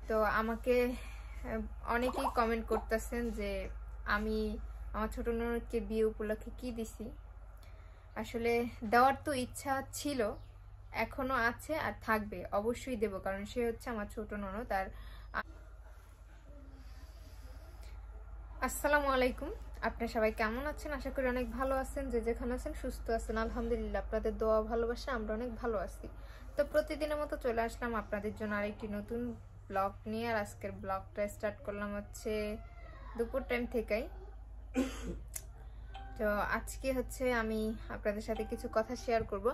তো আমাকে অনেকেই কমেন্ট করতেছেন যে আমি আমার ছোট ননদকে বিয়ে উপলক্ষে কি দিছি। আসলে দেওয়ার তো ইচ্ছা ছিল, এখনো আছে আর থাকবে, অবশ্যই দেব, কারণ সে হচ্ছে আমার ছোট ননদ। আর আসসালামু আলাইকুম, আপনারা সবাই কেমন আছেন? আশা করি অনেক ভালো আছেন, যে যেখানে আছেন সুস্থ আছেন। আলহামদুলিল্লাহ, আপনাদের দোয়া ভালোবাসা আমরা অনেক ভালো আছি। তো প্রতিদিনের মতো চলে আসলাম আপনাদের জন্য আরেকটি নতুন ব্লগ নিয়ে। আর আজকের ব্লগটা স্টার্ট করলাম হচ্ছে দুপুর টাইম থেকেই। তো আজকে হচ্ছে আমি আপনাদের সাথে কিছু কথা শেয়ার করব।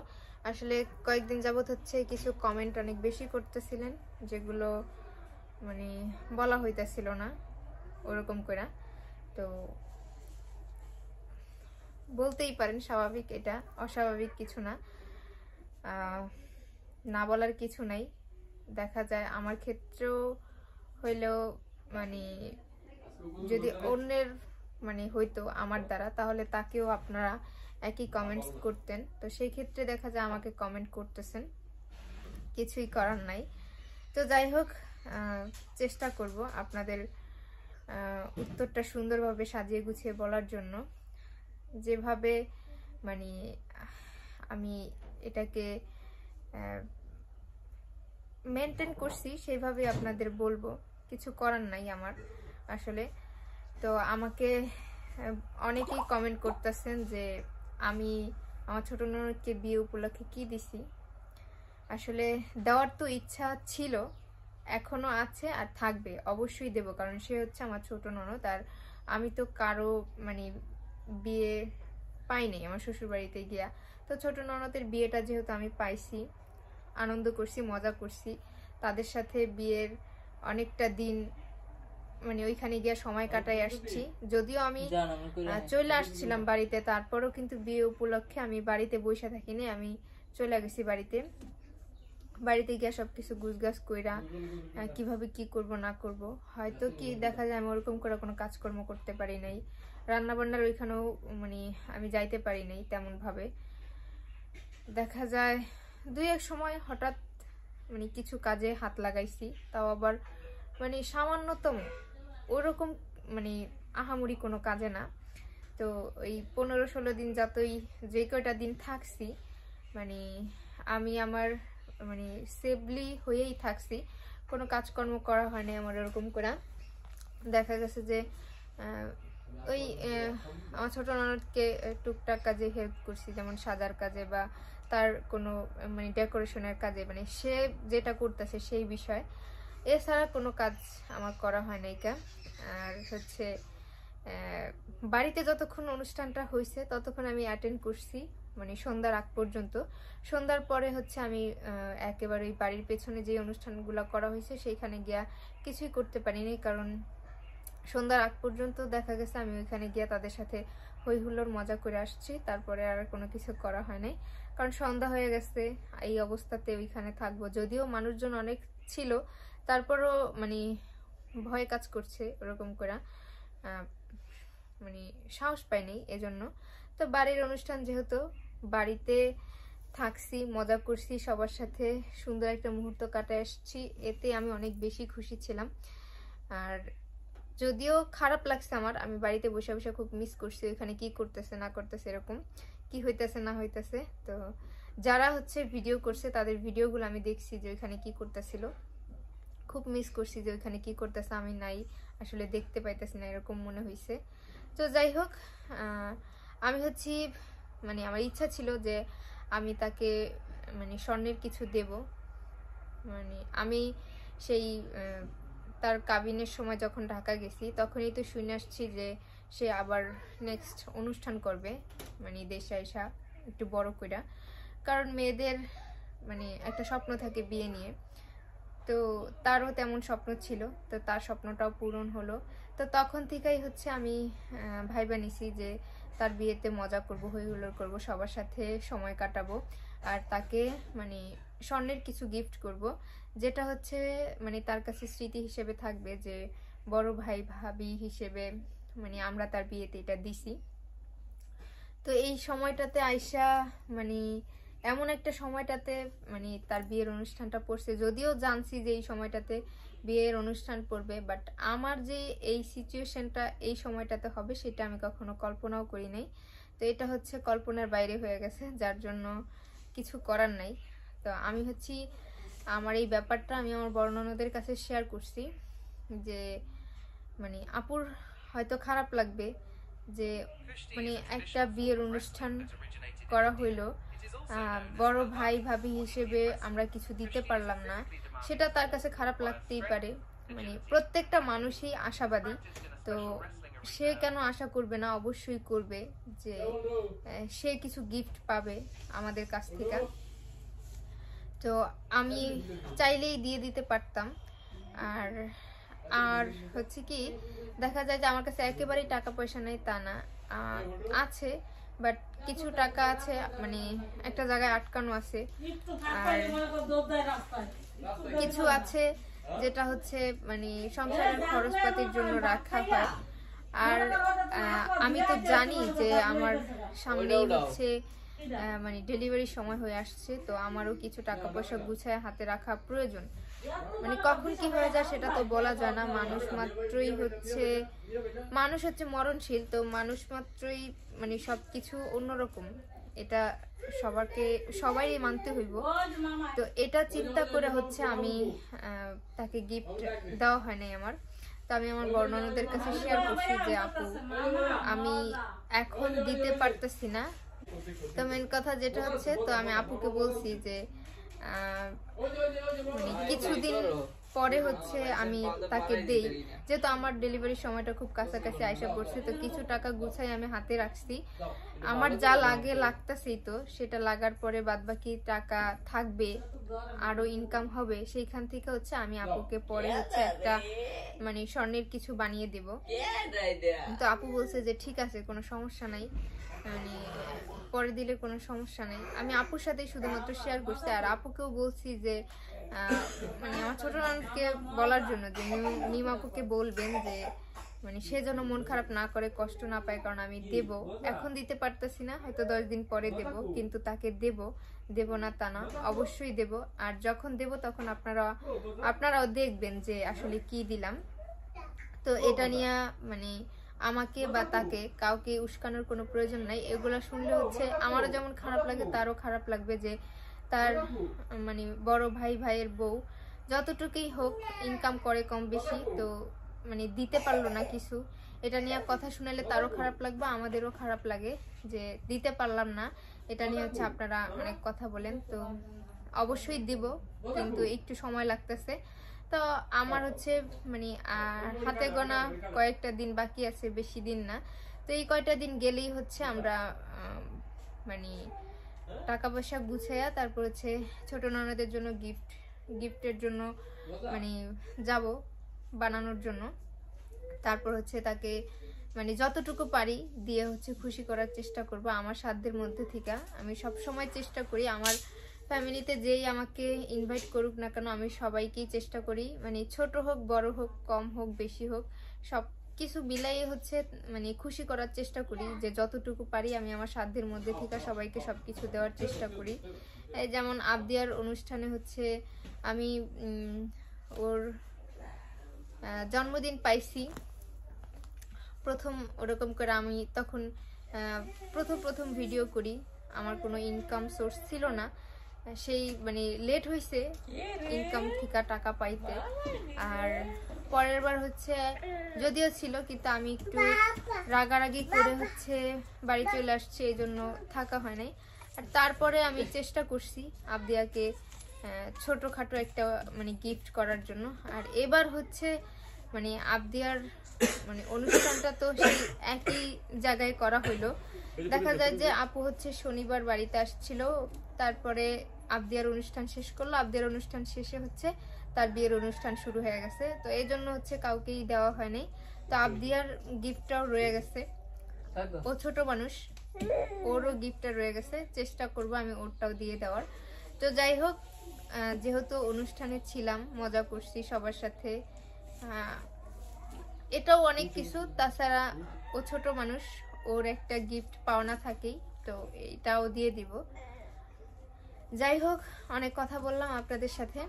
আসলে কয়েকদিন যাবত হচ্ছে কিছু কমেন্ট অনেক বেশি করতেছিলেন, যেগুলো মানে বলা হইতেছিল না ওরকম করে। তো বলতেই পারেন স্বাভাবিক, এটা অস্বাভাবিক কিছু না, না বলার কিছু নাই। দেখা যায় আমার ক্ষেত্রেও হইলেও মানে যদি অন্যের মানে হইতো আমার দ্বারা, তাহলে তাকেও আপনারা একই কমেন্টস করতেন। তো সেই ক্ষেত্রে দেখা যায় আমাকে কমেন্ট করতেছেন, কিছুই করার নাই। তো যাই হোক, চেষ্টা করব আপনাদের উত্তরটা সুন্দরভাবে সাজিয়ে গুছিয়ে বলার জন্য। যেভাবে মানে আমি এটাকে মেনটেন করছি সেইভাবে আপনাদের বলবো, কিছু করার নাই আমার আসলে। তো আমাকে অনেকেই কমেন্ট করতেছেন যে আমি আমার ছোট ননদকে বিয়ে উপলক্ষে কি দিছি। আসলে দেওয়ার তো ইচ্ছা ছিল, এখনো আছে আর থাকবে, অবশ্যই দেব, কারণ সে হচ্ছে আমার ছোট ননদ। আর আমি তো কারো মানে বিয়ে পাইনি আমার শ্বশুর বাড়িতে গিয়া। তো ছোট ননদের বিয়েটা যেহেতু আমি পাইছি, আনন্দ করছি, মজা করছি তাদের সাথে। বিয়ের অনেকটা দিন মানে ওইখানে গিয়ে সময় কাটাই আসছি। যদিও আমি চলে আসছিলাম বাড়িতে, তারপরও কিন্তু বিয়ে উপলক্ষে আমি বাড়িতে বসে থাকিনি, আমি চলে গেছি বাড়িতে গিয়ে সবকিছু গুছগাছ কইরা কিভাবে কি করব না করব। হয়তো কি দেখা যায় আমি ওরকম করে কোনো কাজকর্ম করতে পারি নাই, রান্না বান্নার ওইখানেও মানে আমি যাইতে পারি নাই তেমন ভাবে। দেখা যায় দুই এক সময় হঠাৎ মানে কিছু কাজে হাত লাগাইছি, তাও আবার মানে সামান্যতম, ওরকম মানে আহামরি কোনো কাজে না। তো ওই 15-16 দিন যতই যে কয়টা দিন থাকছি, মানে আমি আমার মানে সেফলি হয়েই থাকছি, কোনো কাজকর্ম করা হয় না আমার ওরকম করে। দেখা গেছে যে ওই আমার ছোট ননদকে টুকটাক কাজে হেল্প করছি, যেমন সাজার কাজে বা তার কোনো মানে ডেকোরেশনের কাজে, মানে সে যেটা করতেছে সেই বিষয়। এছাড়া কোনো কাজ আমার করা হয় নাই কা। আর হচ্ছে বাড়িতে যতক্ষণ অনুষ্ঠানটা হয়েছে ততক্ষণ আমি অ্যাটেন্ড করছি, মানে সন্ধ্যার আগ পর্যন্ত। সন্ধ্যার পরে হচ্ছে আমি একেবারে বাড়ির পেছনে যে অনুষ্ঠানগুলো করা হয়েছে সেইখানে গিয়া কিছুই করতে পারিনি, কারণ সন্ধ্যার আগ পর্যন্ত দেখা গেছে আমি ওইখানে গিয়া তাদের সাথে হই হুল্লোড় মজা করে আসছি, তারপরে আর কোনো কিছু করা হয় নাই। কারণ সন্ধ্যা হয়ে গেছে, এই অবস্থাতে ওইখানে থাকবো, যদিও মানুষজন অনেক ছিল, তারপরও মানে ভয় কাজ করছে ওরকম করে, মানে সাহস পাইনি এজন্য। তো বাড়ির অনুষ্ঠান যেহেতু, বাড়িতে থাকছি, মজা করছি, সবার সাথে সুন্দর একটা মুহূর্ত কাটায় আসছি, এতে আমি অনেক বেশি খুশি ছিলাম। আর যদিও খারাপ লাগছে আমার, আমি বাড়িতে বসে বসে খুব মিস করছি ওইখানে কি করতেছে না করতেছে, এরকম কি হইতেছে না হইতেছে। তো যারা হচ্ছে ভিডিও করছে তাদের ভিডিওগুলো আমি দেখছি যে ওইখানে কি করতেছিল, খুব মিস করছি যে ওইখানে কি করতেছে আমি নাই, আসলে দেখতে পাইতেছি না, এরকম মনে হয়েছে। তো যাই হোক, আমি হচ্ছি মানে আমার ইচ্ছা ছিল যে আমি তাকে মানে স্বর্ণের কিছু দেব। মানে আমি সেই তার কাবিনের সময় যখন ঢাকা গেছি তখনই তো শুনে আসছি যে সে আবার নেক্সট অনুষ্ঠান করবে, মানে দেশে আইসা একটু বড় কইরা। কারণ মেয়েদের মানে একটা স্বপ্ন থাকে বিয়ে নিয়ে, তো তারও তেমন স্বপ্ন ছিল, তো তার স্বপ্নটাও পূরণ হলো। তো তখন থেকেই হচ্ছে আমি ভাইবা নিছি যে তার বিয়েতে মজা করব, হই হুল্লোড় করবো, সবার সাথে সময় কাটাবো, আর তাকে মানে স্বর্ণের কিছু গিফট করব, যেটা হচ্ছে মানে তার কাছে স্মৃতি হিসেবে থাকবে যে বড় ভাই ভাবি হিসেবে মানে আমরা তার বিয়েতে এটা দিছি। তো এই সময়টাতে আয়শা মানে এমন একটা সময়টাতে মানে তার বিয়ের অনুষ্ঠানটা পড়ছে, যদিও জানছি যে এই সময়টাতে বিয়ের অনুষ্ঠান পড়বে, বাট আমার যে এই সিচুয়েশনটা এই সময়টাতে হবে সেটা আমি কখনো কল্পনাও করি নাই। তো এটা হচ্ছে কল্পনার বাইরে হয়ে গেছে, যার জন্য কিছু করার নাই। তো আমি হচ্ছি আমার এই ব্যাপারটা আমি আমার বড় ননদের কাছে শেয়ার করছি যে মানে আপুর হয়তো খারাপ লাগবে যে মানে একটা বিয়ের অনুষ্ঠান করা হইলো, বড় ভাই ভাবি হিসেবে আমরা কিছু দিতে পারলাম না, সেটা তার কাছে খারাপ লাগতেই পারে। মানে প্রত্যেকটা মানুষই আশাবাদী, তো সে কেন আশা করবে না, অবশ্যই করবে যে সে কিছু গিফট পাবে আমাদের কাছ থেকে। তো আমি চাইলেই দিয়ে দিতে পারতাম। আর আর হচ্ছে কি দেখা যায় যে আমার কাছে একেবারেই টাকা পয়সা নেই তা না, আছে, বাট কিছু টাকা আছে মানে একটা জায়গায় আটকানো আছে, আর কিছু আছে যেটা হচ্ছে মানে সংসারের খরচপাতির জন্য রাখা হয়। আর আমি তো জানি যে আমার সামনেই হচ্ছে মানে ডেলিভারি সময় হয়ে আসছে, তো আমারও কিছু টাকা পয়সা গুছায় হাতে রাখা প্রয়োজন। মানে কখন কি হয়ে যায় সেটা তো বলা যায় না, মানুষ হচ্ছে মরণশীল, তো মানুষ মাত্রই মানে সবকিছু অন্যরকম, এটা সবারই মানতে হইব। তো এটা চিন্তা করে হচ্ছে আমি তাকে গিফট দেওয়া হয় নাই আমার। তো আমি আমার বড় ননদের কাছে শেয়ার করছি যে আপু আমি এখন দিতে পারতেছি না। তো মেন কথা যেটা হচ্ছে, তো আমি আপুকে বলছি যে মানে কিছুদিন পরে হচ্ছে আমি তাকে দেই, যেহেতু আমার ডেলিভারি সময়টা খুব কাছাকাছি আইসা পড়ছে, তো কিছু টাকা গুছাই আমি হাতে রাখছি। আমার যা লাগতেছেই, তো সেটা লাগার পরে বাদবাকি টাকা থাকবে, আরো ইনকাম হবে, সেইখান থেকে হচ্ছে আমি আপুকে পরে হচ্ছে একটা মানে স্বর্ণের কিছু বানিয়ে দেব। তো আপু বলছে যে ঠিক আছে, কোনো সমস্যা নাই, মানে পরে দিলে কোনো সমস্যা নেই। আমি আপুর সাথে শুধুমাত্র শেয়ার করছি, আর আপুকেও বলছি যে মানে আমার ছোট ননদকে বলার জন্য যে মিম আপুকে বলবেন যে মানে সে যেন মন খারাপ না করে, কষ্ট না পায়, কারণ আমি দেব, এখন দিতে পারতেছি না, হয়তো 10 দিন পরে দেব, কিন্তু তাকে দেব না তা না, অবশ্যই দেব। আর যখন দেব তখন আপনারাও দেখবেন যে আসলে কি দিলাম। তো এটা নিয়ে মানে আমাকে বা তাকে কাউকে উস্কানোর কোনো প্রয়োজন নাই। এগুলো শুনলে হচ্ছে আমারও যেমন খারাপ লাগে, তারও খারাপ লাগবে যে তার মানে বড় ভাইয়ের বউ যতটুকুই হোক ইনকাম করে কম বেশি, তো মানে দিতে পারলো না কিছু। এটা নিয়ে কথা শুনালে তারও খারাপ লাগবে, আমাদেরও খারাপ লাগে যে দিতে পারলাম না। এটা নিয়ে হচ্ছে আপনারা অনেক কথা বলেন, তো অবশ্যই দিব, কিন্তু একটু সময় লাগতেছে। তো আমার হচ্ছে মানে হাতে গোনা কয়েকটা দিন বাকি আছে, বেশি দিন না। তো এই কয়টা দিন গেলেই হচ্ছে আমরা মানে টাকা পয়সা গুছাইয়া তারপর হচ্ছে ছোট ননদের জন্য গিফটের জন্য মানে যাব বানানোর জন্য। তারপর হচ্ছে তাকে মানে যতটুকু পারি দিয়ে হচ্ছে খুশি করার চেষ্টা করব আমার সাধ্যের মধ্যে থেকে। আমি সব সময় চেষ্টা করি আমার ফ্যামিলিতে যেই আমাকে ইনভাইট করুক না কেন, আমি সবাইকেই চেষ্টা করি মানে ছোট হোক বড় হোক কম হোক বেশি হোক সব কিছু মিলাই হচ্ছে মানে খুশি করার চেষ্টা করি, যে যতটুকু পারি আমি আমার সাধ্যের মধ্যে থেকে সবাইকে সবকিছু দেওয়ার চেষ্টা করি। যেমন আবদিয়ার অনুষ্ঠানে হচ্ছে আমি ওর জন্মদিন পাইছি প্রথম, ওরকম করে আমি তখন প্রথম ভিডিও করি, আমার কোনো ইনকাম সোর্স ছিল না, সেই মানে লেট হয়েছে ইনকাম থেকে টাকা পাইতে। আর পরের বার হচ্ছে যদিও ছিল, কিন্তু আমি একটু রাগারাগি করে হচ্ছে বাড়ি চলে আসছে, এই জন্য থাকা হয় নাই। আর তারপরে আমি চেষ্টা করছি আবদিয়াকে ছোটখাটো একটা মানে গিফট করার জন্য। আর এবার হচ্ছে মানে আবদিয়ার মানে অনুষ্ঠানটা তো সেই একই জায়গায় করা হইলো। দেখা যায় যে আপু হচ্ছে শনিবার বাড়িতে আসছিল, তারপরে আবদিয়ার অনুষ্ঠান শেষ করলো, আবদিয়ার অনুষ্ঠান শেষে হচ্ছে তার বিয়ের অনুষ্ঠান শুরু হয়ে গেছে। তো এই জন্য হচ্ছে কাউকেই দেওয়া হয়নি। তো আবদিয়ার গিফটটাও রয়ে গেছে, ও ছোট মানুষ, ওরও গিফটটা রয়ে গেছে, চেষ্টা করব আমি ওরটাও দিয়ে দেওয়ার। তো যাই হোক, যেহেতু অনুষ্ঠানে ছিলাম, মজা করছি সবার সাথে, এটাও অনেক কিছু। তাছাড়া ও ছোট মানুষ, ওর একটা গিফট পাওনা থাকেই, তো এটাও দিয়ে দিব। যাই হোক, অনেক কথা বললাম আপনাদের সাথে,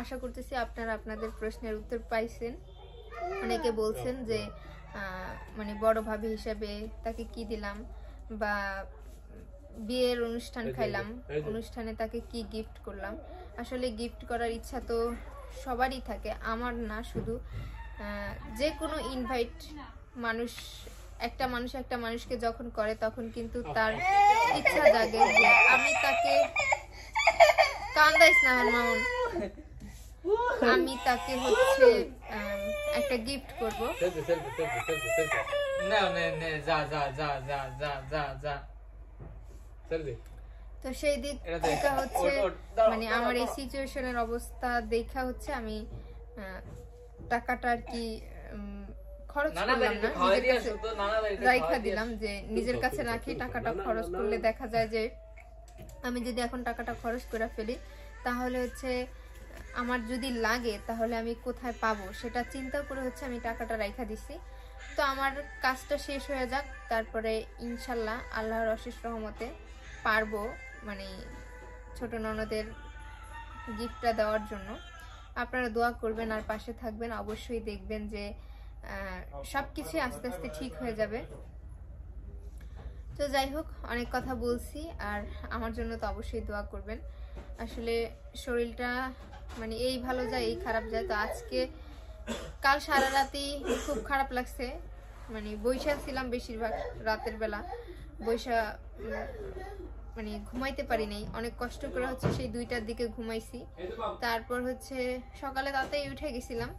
আশা করতেছি আপনারা আপনাদের প্রশ্নের উত্তর পাইছেন। অনেকে বলছেন যে মানে বড় ভাবি হিসেবে তাকে কি দিলাম, বা বিয়ের অনুষ্ঠান খাইলাম, অনুষ্ঠানে তাকে কি গিফট করলাম। আসলে গিফট করার ইচ্ছা তো সবারই থাকে, আমার না শুধু। যে কোনো ইনভাইট একটা মানুষকে যখন করে তখন কিন্তু তার ইচ্ছা জাগে যে আমি তাকে, কান্দাইস না মামুন, আমি তাকে হচ্ছে একটা গিফট করব। তো সেই দিক থেকে হচ্ছে মানে আমার এই সিচুয়েশনের অবস্থা দেখা হচ্ছে আমি টাকাটা আর কি খরচ করলাম না, নিজের কাছে রাইখা দিলাম, যে নিজের কাছে রাখি। টাকাটা খরচ করলে দেখা যায় যে আমি যদি এখন টাকাটা খরচ করে ফেলি তাহলে হচ্ছে আমার যদি লাগে তাহলে আমি কোথায় পাবো সেটা চিন্তা করে হচ্ছে আমি টাকাটা রাইখা দিছি। তো আমার কাজটা শেষ হয়ে যাক, তারপরে ইনশাল্লাহ আল্লাহর অশেষ রহমতে পারবো মানে ছোট ননদের গিফটটা দেওয়ার জন্য। আপনারা দোয়া করবেন আর পাশে থাকবেন, অবশ্যই দেখবেন যে সবকিছু আস্তে আস্তে ঠিক হয়ে যাবে। তো যাই হোক, অনেক কথা বলছি, আর আমার জন্য তো অবশ্যই দোয়া করবেন। আসলে শরীরটা মানে এই ভালো যায় এই খারাপ যায়। তো আজকে কাল সারা রাতেই খুব খারাপ লাগছে, মানে বৈশা ছিলাম বেশিরভাগ রাতের বেলা, বৈশা মানে ঘুমাইতে পারি নাই, অনেক কষ্ট করে হচ্ছে সেই 2টার দিকে ঘুমাইছি। তারপর হচ্ছে সকালে তাড়াতাড়ি উঠে গেছিলাম,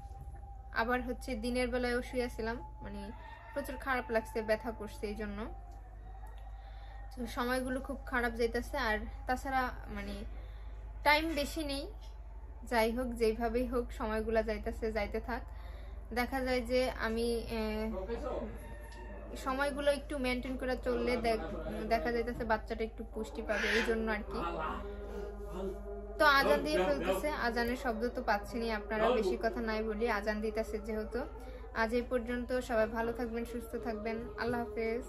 আবার হচ্ছে দিনের বেলায়ও শুয়েছিলাম, মানে প্রচুর খারাপ লাগছে, ব্যথা করছে, এই জন্য সময়গুলো খুব খারাপ যাইতেছে। আর তাছাড়া মানে টাইম বেশি নেই, যাই হোক যেইভাবেই হোক সময়গুলো যাইতেছে, যাইতে থাক। দেখা যায় যে আমি সময়গুলো একটু মেনটেন করে চললে দেখা যাইতেছে বাচ্চাটা একটু পুষ্টি পাবে, এই জন্য আর কি। তো আজান দিয়ে ফেলতেছে, আজানের শব্দ তো পাচ্ছেনই আপনারা, বেশি কথা নাই বলি, আজান দিতেছে যেহেতু। আজ এই পর্যন্ত, সবাই ভালো থাকবেন, সুস্থ থাকবেন, আল্লাহ হাফেজ।